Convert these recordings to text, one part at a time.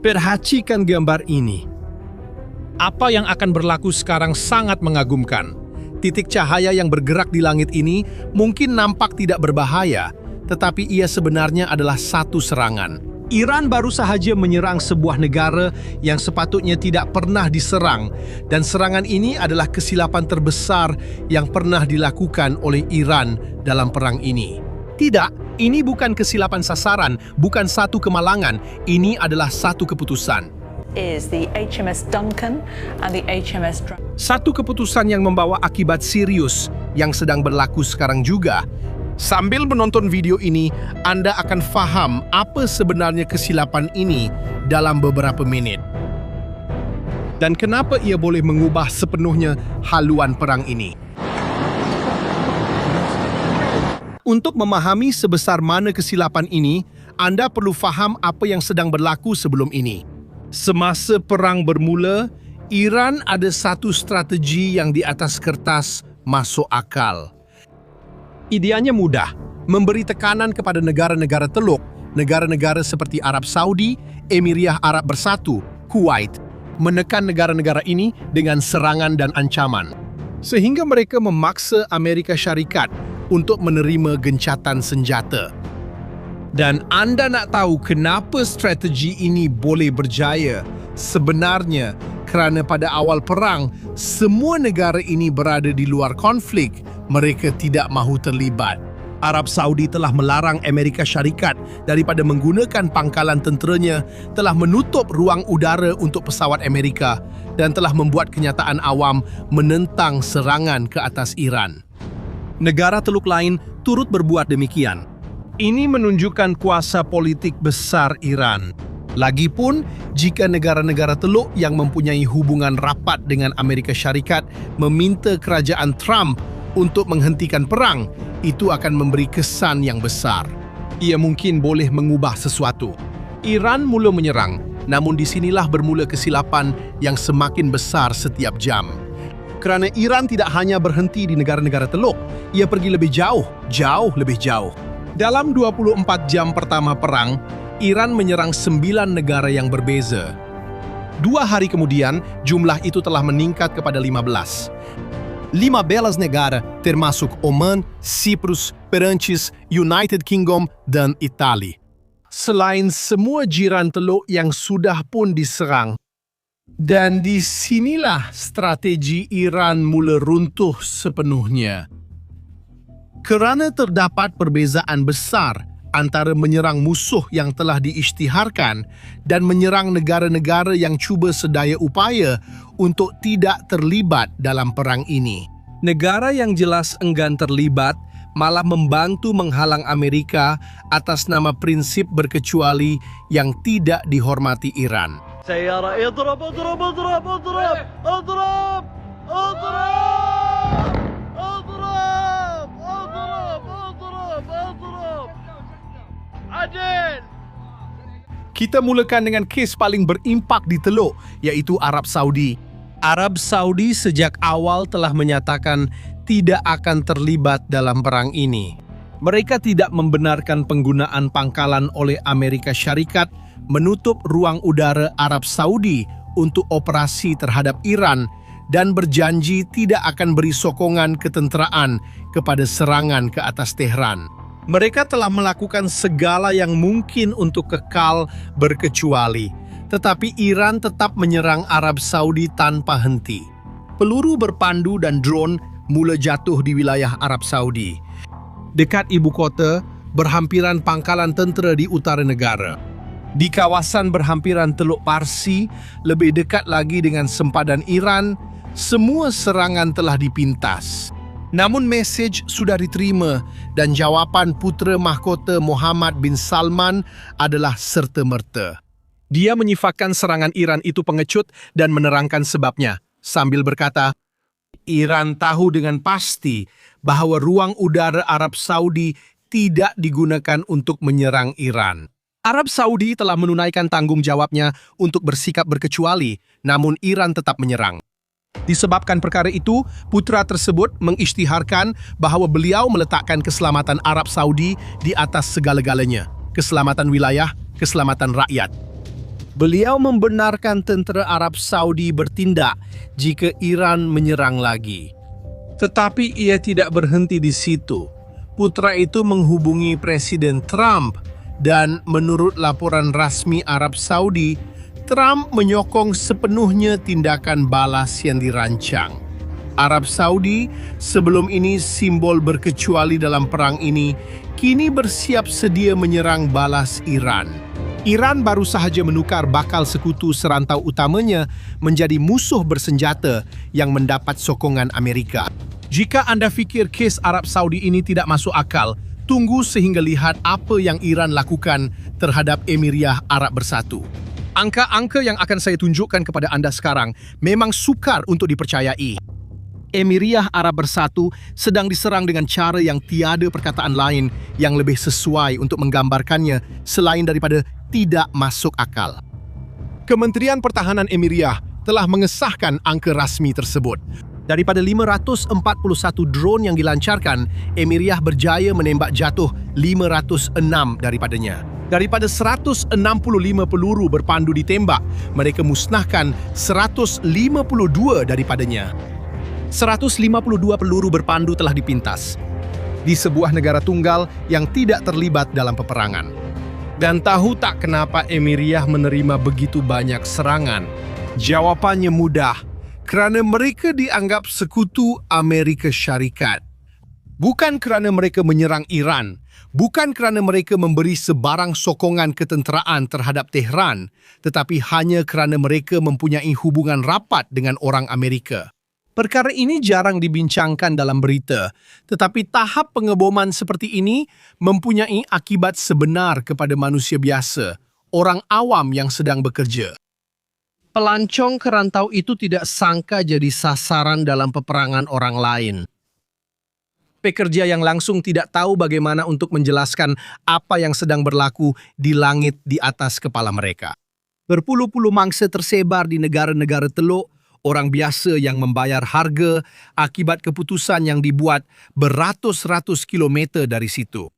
Perhatikan gambar ini. Apa yang akan berlaku sekarang sangat mengagumkan. Titik cahaya yang bergerak di langit ini mungkin nampak tidak berbahaya, tetapi ia sebenarnya adalah satu serangan. Iran baru sahaja menyerang sebuah negara yang sepatutnya tidak pernah diserang, dan serangan ini adalah kesilapan terbesar yang pernah dilakukan oleh Iran dalam perang ini. Tidak, ini bukan kesilapan sasaran, bukan satu kemalangan, ini adalah satu keputusan. Is the HMS Duncan and the HMS Satu keputusan yang membawa akibat serius yang sedang berlaku sekarang juga. Sambil menonton video ini, Anda akan faham apa sebenarnya kesilapan ini dalam beberapa menit. Dan kenapa ia boleh mengubah sepenuhnya haluan perang ini. Untuk memahami sebesar mana kesilapan ini, Anda perlu faham apa yang sedang berlaku sebelum ini. Semasa perang bermula, Iran ada satu strategi yang di atas kertas masuk akal. Ideanya mudah, memberi tekanan kepada negara-negara Teluk, negara-negara seperti Arab Saudi, Emiria Arab Bersatu, Kuwait, menekan negara-negara ini dengan serangan dan ancaman. Sehingga mereka memaksa Amerika Syarikat untuk menerima gencatan senjata. Dan Anda nak tahu kenapa strategi ini boleh berjaya? Sebenarnya, kerana pada awal perang, semua negara ini berada di luar konflik. Mereka tidak mahu terlibat. Arab Saudi telah melarang Amerika Syarikat daripada menggunakan pangkalan tenteranya, telah menutup ruang udara untuk pesawat Amerika dan telah membuat kenyataan awam menentang serangan ke atas Iran. Negara Teluk lain turut berbuat demikian. Ini menunjukkan kuasa politik besar Iran. Lagipun, jika negara-negara Teluk yang mempunyai hubungan rapat dengan Amerika Syarikat meminta kerajaan Trump untuk menghentikan perang, itu akan memberi kesan yang besar. Ia mungkin boleh mengubah sesuatu. Iran mula menyerang, namun disinilah bermula kesilapan yang semakin besar setiap jam. Kerana Iran tidak hanya berhenti di negara-negara Teluk, ia pergi lebih jauh, jauh lebih jauh. Dalam 24 jam pertama perang, Iran menyerang 9 negara yang berbeza. 2 hari kemudian, jumlah itu telah meningkat kepada 15. 15 negara, termasuk Oman, Cyprus, Perancis, United Kingdom, dan Italia. Selain semua jiran Teluk yang sudah pun diserang. Dan disinilah strategi Iran mula runtuh sepenuhnya. Kerana terdapat perbezaan besar antara menyerang musuh yang telah diisytiharkan dan menyerang negara-negara yang cuba sedaya upaya untuk tidak terlibat dalam perang ini. Negara yang jelas enggan terlibat malah membantu menghalang Amerika atas nama prinsip berkecuali yang tidak dihormati Iran. سيارة اضرب اضرب اضرب اضرب اضرب اضرب اضرب اضرب اضرب اضرب عدل. Kita mulakan dengan kes paling berimpak di Teluk, iaitu Arab Saudi. Arab Saudi sejak awal telah menyatakan tidak akan terlibat dalam perang ini. Mereka tidak membenarkan penggunaan pangkalan oleh Amerika Syarikat menutup ruang udara Arab Saudi untuk operasi terhadap Iran dan berjanji tidak akan beri sokongan ketenteraan kepada serangan ke atas Tehran. Mereka telah melakukan segala yang mungkin untuk kekal berkecuali, tetapi Iran tetap menyerang Arab Saudi tanpa henti. Peluru berpandu dan drone mula jatuh di wilayah Arab Saudi. Dekat ibu kota, berhampiran pangkalan tentera di utara negara. Di kawasan berhampiran Teluk Parsi, lebih dekat lagi dengan sempadan Iran, semua serangan telah dipintas. Namun mesej sudah diterima dan jawapan putera mahkota Muhammad bin Salman adalah serta-merta. Dia menyifatkan serangan Iran itu pengecut dan menerangkan sebabnya, sambil berkata, Iran tahu dengan pasti bahawa ruang udara Arab Saudi tidak digunakan untuk menyerang Iran. Arab Saudi telah menunaikan tanggung jawabnya untuk bersikap berkecuali, namun Iran tetap menyerang. Disebabkan perkara itu, putra tersebut mengisytiharkan bahawa beliau meletakkan keselamatan Arab Saudi di atas segala-galanya, keselamatan wilayah, keselamatan rakyat. Beliau membenarkan tentera Arab Saudi bertindak jika Iran menyerang lagi. Tetapi ia tidak berhenti di situ. Putra itu menghubungi Presiden Trump dan menurut laporan rasmi Arab Saudi, Trump menyokong sepenuhnya tindakan balas yang dirancang. Arab Saudi, sebelum ini simbol berkecuali dalam perang ini, kini bersiap sedia menyerang balas Iran. Iran baru sahaja menukar bakal sekutu serantau utamanya menjadi musuh bersenjata yang mendapat sokongan Amerika. Jika Anda fikir kes Arab Saudi ini tidak masuk akal, tunggu sehingga lihat apa yang Iran lakukan terhadap Emiriyah Arab Bersatu. Angka-angka yang akan saya tunjukkan kepada Anda sekarang memang sukar untuk dipercayai. Emiriyah Arab Bersatu sedang diserang dengan cara yang tiada perkataan lain yang lebih sesuai untuk menggambarkannya selain daripada tidak masuk akal. Kementerian Pertahanan Emiriyah telah mengesahkan angka rasmi tersebut. Daripada 541 drone yang dilancarkan, Emiriyah berjaya menembak jatuh 506 daripadanya. Daripada 165 peluru berpandu ditembak, mereka musnahkan 152 daripadanya. 152 peluru berpandu telah dipintas di sebuah negara tunggal yang tidak terlibat dalam peperangan. Dan tahu tak kenapa Emiriyah menerima begitu banyak serangan? Jawapannya mudah, kerana mereka dianggap sekutu Amerika Syarikat. Bukan kerana mereka menyerang Iran, bukan kerana mereka memberi sebarang sokongan ketenteraan terhadap Tehran, tetapi hanya kerana mereka mempunyai hubungan rapat dengan orang Amerika. Perkara ini jarang dibincangkan dalam berita, tetapi tahap pengeboman seperti ini mempunyai akibat sebenar kepada manusia biasa, orang awam yang sedang bekerja. Pelancong kerantau itu tidak sangka jadi sasaran dalam peperangan orang lain. Pekerja yang langsung tidak tahu bagaimana untuk menjelaskan apa yang sedang berlaku di langit di atas kepala mereka. Berpuluh-puluh mangsa tersebar di negara-negara teluk, orang biasa yang membayar harga akibat keputusan yang dibuat beratus-ratus kilometer dari situ.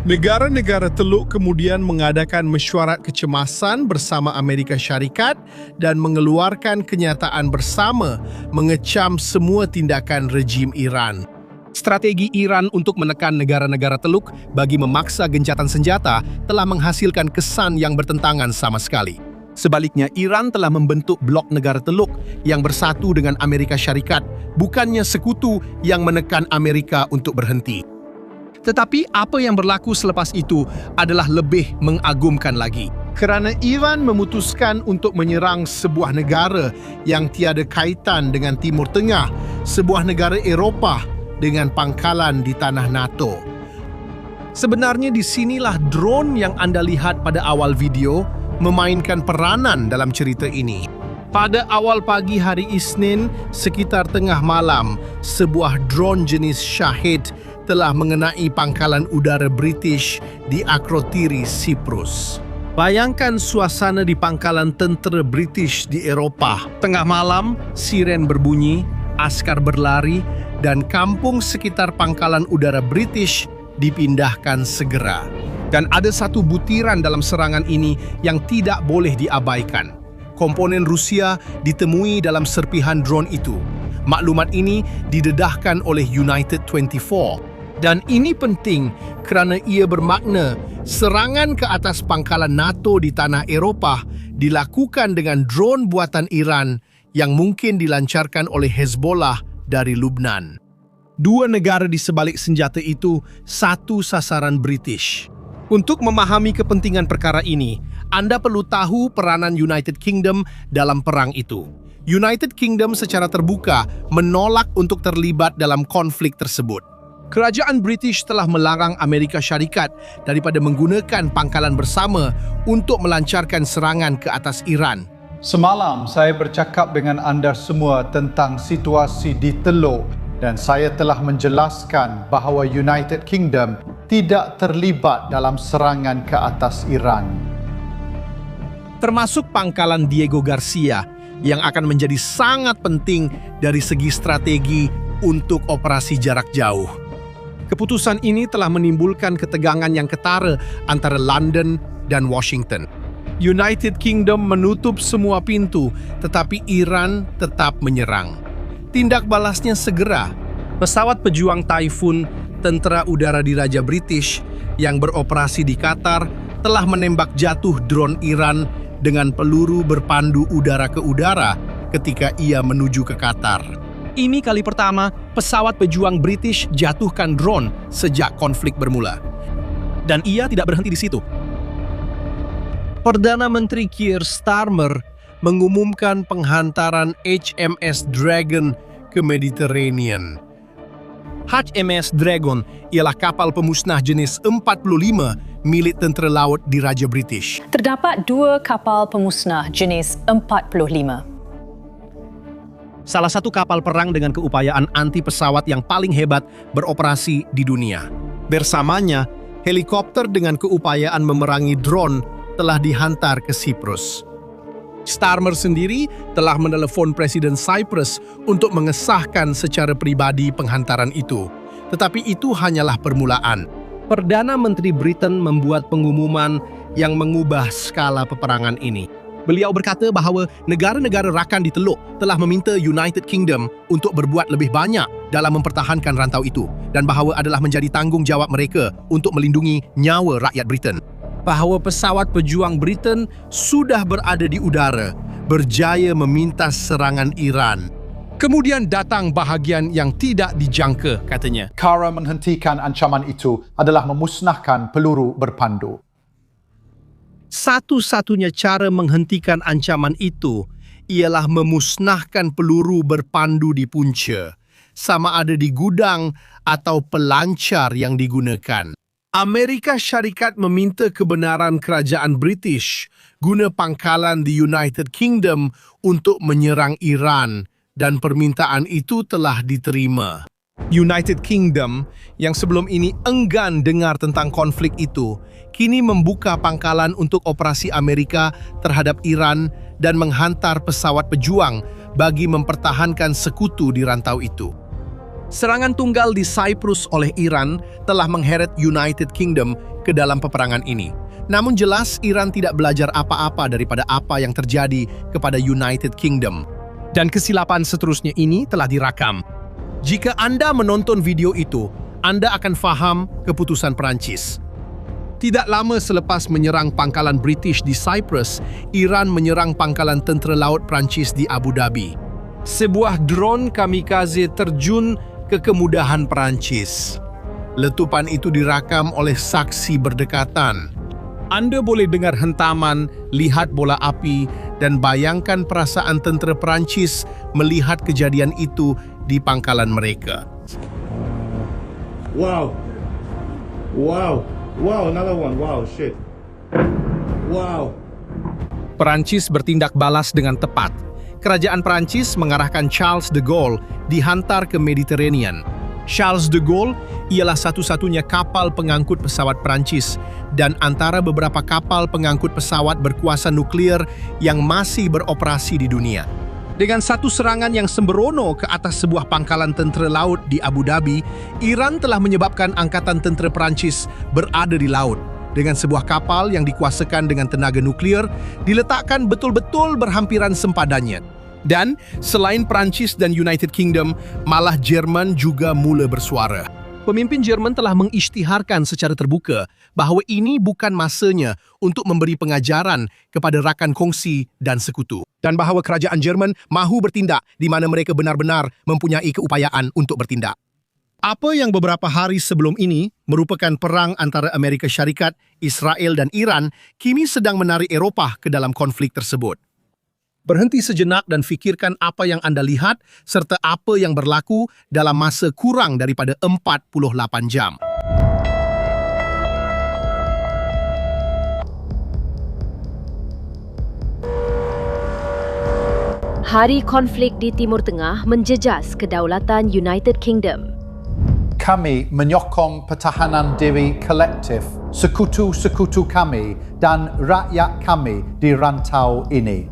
Negara-negara teluk kemudian mengadakan mesyuarat kecemasan bersama Amerika Syarikat dan mengeluarkan kenyataan bersama mengecam semua tindakan rejim Iran. Strategi Iran untuk menekan negara-negara teluk bagi memaksa gencatan senjata telah menghasilkan kesan yang bertentangan sama sekali. Sebaliknya, Iran telah membentuk blok negara teluk yang bersatu dengan Amerika Syarikat, bukannya sekutu yang menekan Amerika untuk berhenti. Tetapi apa yang berlaku selepas itu adalah lebih mengagumkan lagi. Kerana Iran memutuskan untuk menyerang sebuah negara yang tiada kaitan dengan Timur Tengah, sebuah negara Eropah dengan pangkalan di tanah NATO. Sebenarnya di sinilah drone yang Anda lihat pada awal video memainkan peranan dalam cerita ini. Pada awal pagi hari Isnin, sekitar tengah malam, sebuah drone jenis Shahid telah mengenai pangkalan udara British di Akrotiri, Siprus. Bayangkan suasana di pangkalan tentera British di Eropah. Tengah malam, siren berbunyi, askar berlari, dan kampung sekitar pangkalan udara British dipindahkan segera. Dan ada satu butiran dalam serangan ini yang tidak boleh diabaikan. Komponen Rusia ditemui dalam serpihan drone itu. Maklumat ini didedahkan oleh United 24. Dan ini penting kerana ia bermakna serangan ke atas pangkalan NATO di tanah Eropah dilakukan dengan drone buatan Iran yang mungkin dilancarkan oleh Hezbollah dari Lubnan. Dua negara di sebalik senjata itu, satu sasaran British. Untuk memahami kepentingan perkara ini, Anda perlu tahu peranan United Kingdom dalam perang itu. United Kingdom secara terbuka menolak untuk terlibat dalam konflik tersebut. Kerajaan British telah melarang Amerika Syarikat daripada menggunakan pangkalan bersama untuk melancarkan serangan ke atas Iran. Semalam saya bercakap dengan anda semua tentang situasi di Teluk dan saya telah menjelaskan bahawa United Kingdom tidak terlibat dalam serangan ke atas Iran. Termasuk pangkalan Diego Garcia yang akan menjadi sangat penting dari segi strategi untuk operasi jarak jauh. Keputusan ini telah menimbulkan ketegangan yang ketara antara London dan Washington. United Kingdom menutup semua pintu, tetapi Iran tetap menyerang. Tindak balasnya segera. Pesawat pejuang Typhoon, tentara udara diraja British yang beroperasi di Qatar, telah menembak jatuh drone Iran dengan peluru berpandu udara ke udara ketika ia menuju ke Qatar. Ini kali pertama pesawat pejuang British jatuhkan drone sejak konflik bermula. Dan ia tidak berhenti di situ. Perdana Menteri Keir Starmer mengumumkan penghantaran HMS Dragon ke Mediterranean. HMS Dragon ialah kapal pemusnah jenis 45 milik tentera laut diraja British. Terdapat 2 kapal pemusnah jenis 45. Salah satu kapal perang dengan keupayaan anti pesawat yang paling hebat beroperasi di dunia. Bersamanya, helikopter dengan keupayaan memerangi drone telah dihantar ke Cyprus. Starmer sendiri telah menelepon Presiden Cyprus untuk mengesahkan secara pribadi penghantaran itu. Tetapi itu hanyalah permulaan. Perdana Menteri Britain membuat pengumuman yang mengubah skala peperangan ini. Beliau berkata bahawa negara-negara rakan di Teluk telah meminta United Kingdom untuk berbuat lebih banyak dalam mempertahankan rantau itu dan bahawa adalah menjadi tanggungjawab mereka untuk melindungi nyawa rakyat Britain. Bahawa pesawat pejuang Britain sudah berada di udara, berjaya memintas serangan Iran. Kemudian datang bahagian yang tidak dijangka, katanya. Cara menghentikan ancaman itu adalah memusnahkan peluru berpandu. Satu-satunya cara menghentikan ancaman itu ialah memusnahkan peluru berpandu di punca, sama ada di gudang atau pelancar yang digunakan. Amerika Syarikat meminta kebenaran kerajaan British guna pangkalan di United Kingdom untuk menyerang Iran dan permintaan itu telah diterima. United Kingdom yang sebelum ini enggan dengar tentang konflik itu, kini membuka pangkalan untuk operasi Amerika terhadap Iran dan menghantar pesawat pejuang bagi mempertahankan sekutu di rantau itu. Serangan tunggal di Cyprus oleh Iran telah mengheret United Kingdom ke dalam peperangan ini. Namun jelas Iran tidak belajar apa-apa daripada apa yang terjadi kepada United Kingdom. Dan kesilapan seterusnya ini telah dirakam. Jika Anda menonton video itu, Anda akan faham keputusan Perancis. Tidak lama selepas menyerang pangkalan British di Cyprus, Iran menyerang pangkalan tentera laut Perancis di Abu Dhabi. Sebuah drone kamikaze terjun ke kemudahan Perancis. Letupan itu dirakam oleh saksi berdekatan. Anda boleh dengar hentaman, lihat bola api, dan bayangkan perasaan tentera Perancis melihat kejadian itu di pangkalan mereka. Wow. Wow. Wow, another one. Wow, shit. Wow. Perancis bertindak balas dengan tepat. Kerajaan Perancis mengarahkan Charles de Gaulle dihantar ke Mediterranean. Charles de Gaulle ialah satu-satunya kapal pengangkut pesawat Perancis dan antara beberapa kapal pengangkut pesawat berkuasa nuklear yang masih beroperasi di dunia. Dengan satu serangan yang sembrono ke atas sebuah pangkalan tentera laut di Abu Dhabi, Iran telah menyebabkan angkatan tentera Perancis berada di laut. Dengan sebuah kapal yang dikuasakan dengan tenaga nuklear, diletakkan betul-betul berhampiran sempadannya. Dan selain Perancis dan United Kingdom, malah Jerman juga mula bersuara. Pemimpin Jerman telah mengisytiharkan secara terbuka bahawa ini bukan masanya untuk memberi pengajaran kepada rakan kongsi dan sekutu. Dan bahawa kerajaan Jerman mahu bertindak di mana mereka benar-benar mempunyai keupayaan untuk bertindak. Apa yang beberapa hari sebelum ini merupakan perang antara Amerika Syarikat, Israel dan Iran kini sedang menarik Eropah ke dalam konflik tersebut. Berhenti sejenak dan fikirkan apa yang anda lihat serta apa yang berlaku dalam masa kurang daripada 48 jam. Hari konflik di Timur Tengah menjejas kedaulatan United Kingdom. Kami menyokong pertahanan diri kolektif sekutu-sekutu kami dan rakyat kami di rantau ini.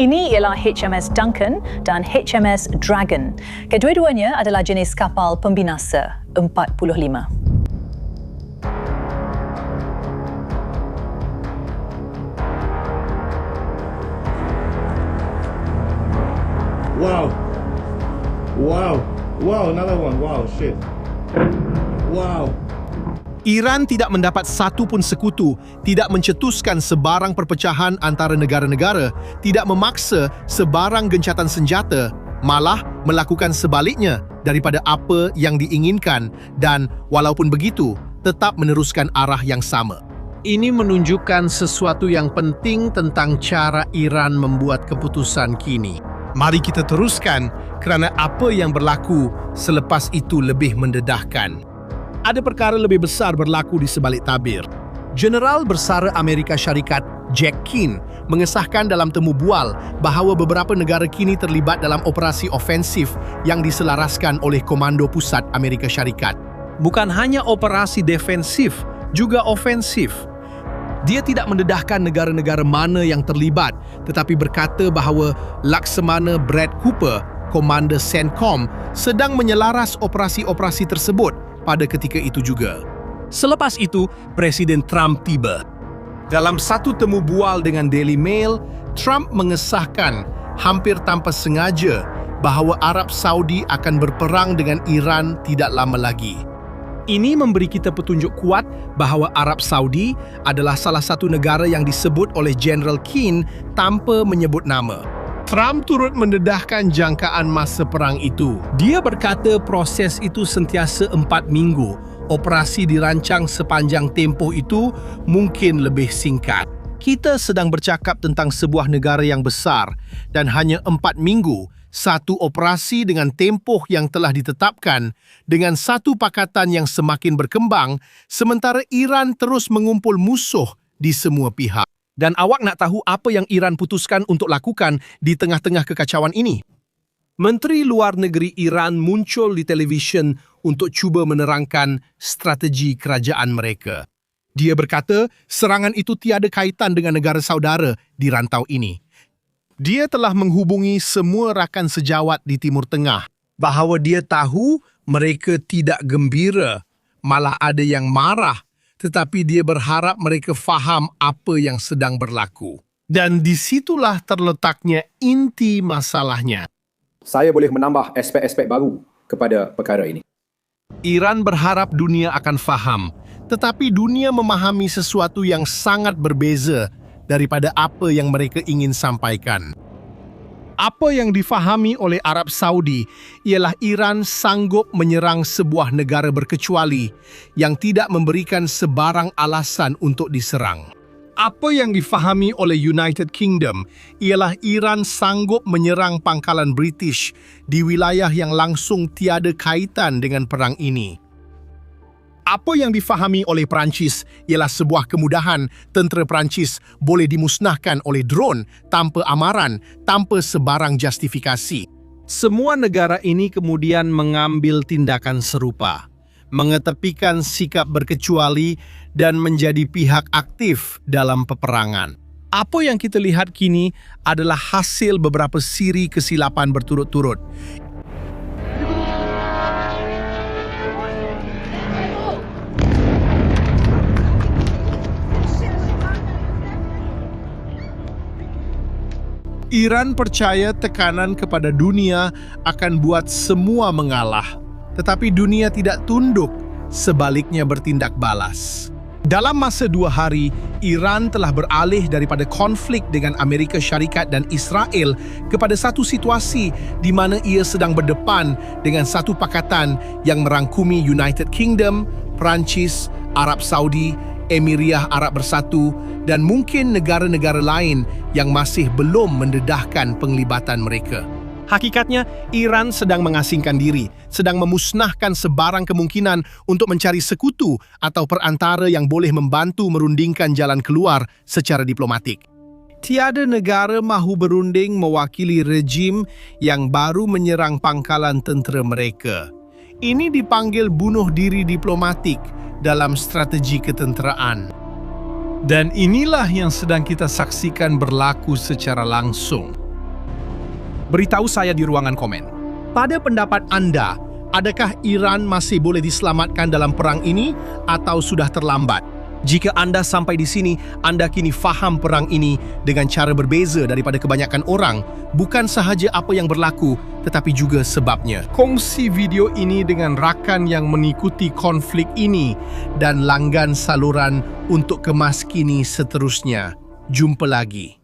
Ini ialah HMS Duncan dan HMS Dragon. Kedua-duanya adalah jenis kapal pembinasa 45. Wow. Wow. Wow, another one. Wow, shit. Wow. Iran tidak mendapat satu pun sekutu, tidak mencetuskan sebarang perpecahan antara negara-negara, tidak memaksa sebarang gencatan senjata, malah melakukan sebaliknya daripada apa yang diinginkan dan walaupun begitu, tetap meneruskan arah yang sama. Ini menunjukkan sesuatu yang penting tentang cara Iran membuat keputusan kini. Mari kita teruskan kerana apa yang berlaku selepas itu lebih mendedahkan. Ada perkara lebih besar berlaku di sebalik tabir. Jeneral Bersara Amerika Syarikat Jack Keane mengesahkan dalam temu bual bahawa beberapa negara kini terlibat dalam operasi ofensif yang diselaraskan oleh Komando Pusat Amerika Syarikat. Bukan hanya operasi defensif, juga ofensif. Dia tidak mendedahkan negara-negara mana yang terlibat, tetapi berkata bahawa Laksamana Brad Cooper, Komander CENTCOM, sedang menyelaras operasi-operasi tersebut pada ketika itu juga. Selepas itu, Presiden Trump tiba. Dalam satu temu bual dengan Daily Mail, Trump mengesahkan hampir tanpa sengaja bahawa Arab Saudi akan berperang dengan Iran tidak lama lagi. Ini memberi kita petunjuk kuat bahawa Arab Saudi adalah salah satu negara yang disebut oleh General Keane tanpa menyebut nama. Trump turut mendedahkan jangkaan masa perang itu. Dia berkata proses itu sentiasa 4 minggu. Operasi dirancang sepanjang tempoh itu mungkin lebih singkat. Kita sedang bercakap tentang sebuah negara yang besar dan hanya 4 minggu, satu operasi dengan tempoh yang telah ditetapkan dengan satu pakatan yang semakin berkembang sementara Iran terus mengumpul musuh di semua pihak. dan awak nak tahu apa yang Iran putuskan untuk lakukan di tengah-tengah kekacauan ini? Menteri Luar Negeri Iran muncul di televisyen untuk cuba menerangkan strategi kerajaan mereka. Dia berkata serangan itu tiada kaitan dengan negara saudara di rantau ini. Dia telah menghubungi semua rakan sejawat di Timur Tengah bahawa dia tahu mereka tidak gembira, malah ada yang marah, tetapi dia berharap mereka faham apa yang sedang berlaku. Dan disitulah terletaknya inti masalahnya. Saya boleh menambah aspek-aspek baru kepada perkara ini. Iran berharap dunia akan faham, tetapi dunia memahami sesuatu yang sangat berbeza daripada apa yang mereka ingin sampaikan. Apa yang difahami oleh Arab Saudi ialah Iran sanggup menyerang sebuah negara berkecuali yang tidak memberikan sebarang alasan untuk diserang. Apa yang difahami oleh United Kingdom ialah Iran sanggup menyerang pangkalan British di wilayah yang langsung tiada kaitan dengan perang ini. Apa yang difahami oleh Perancis ialah sebuah kemudahan tentera Perancis boleh dimusnahkan oleh drone tanpa amaran, tanpa sebarang justifikasi. Semua negara ini kemudian mengambil tindakan serupa, mengetepikan sikap berkecuali dan menjadi pihak aktif dalam peperangan. Apa yang kita lihat kini adalah hasil beberapa siri kesilapan berturut-turut. Iran percaya tekanan kepada dunia akan buat semua mengalah, tetapi dunia tidak tunduk, sebaliknya bertindak balas. Dalam masa 2 hari, Iran telah beralih daripada konflik dengan Amerika Syarikat dan Israel kepada satu situasi di mana ia sedang berdepan dengan satu pakatan yang merangkumi United Kingdom, Perancis, Arab Saudi, Emiriyah Arab Bersatu dan mungkin negara-negara lain yang masih belum mendedahkan penglibatan mereka. Hakikatnya, Iran sedang mengasingkan diri, sedang memusnahkan sebarang kemungkinan untuk mencari sekutu atau perantara yang boleh membantu merundingkan jalan keluar secara diplomatik. Tiada negara mahu berunding mewakili rejim yang baru menyerang pangkalan tentera mereka. Ini dipanggil bunuh diri diplomatik dalam strategi ketenteraan. Dan inilah yang sedang kita saksikan berlaku secara langsung. Beritahu saya di ruangan komen. Pada pendapat anda, adakah Iran masih boleh diselamatkan dalam perang ini atau sudah terlambat? Jika anda sampai di sini, anda kini faham perang ini dengan cara berbeza daripada kebanyakan orang. Bukan sahaja apa yang berlaku, tetapi juga sebabnya. Kongsi video ini dengan rakan yang mengikuti konflik ini dan langgan saluran untuk kemas kini seterusnya. Jumpa lagi.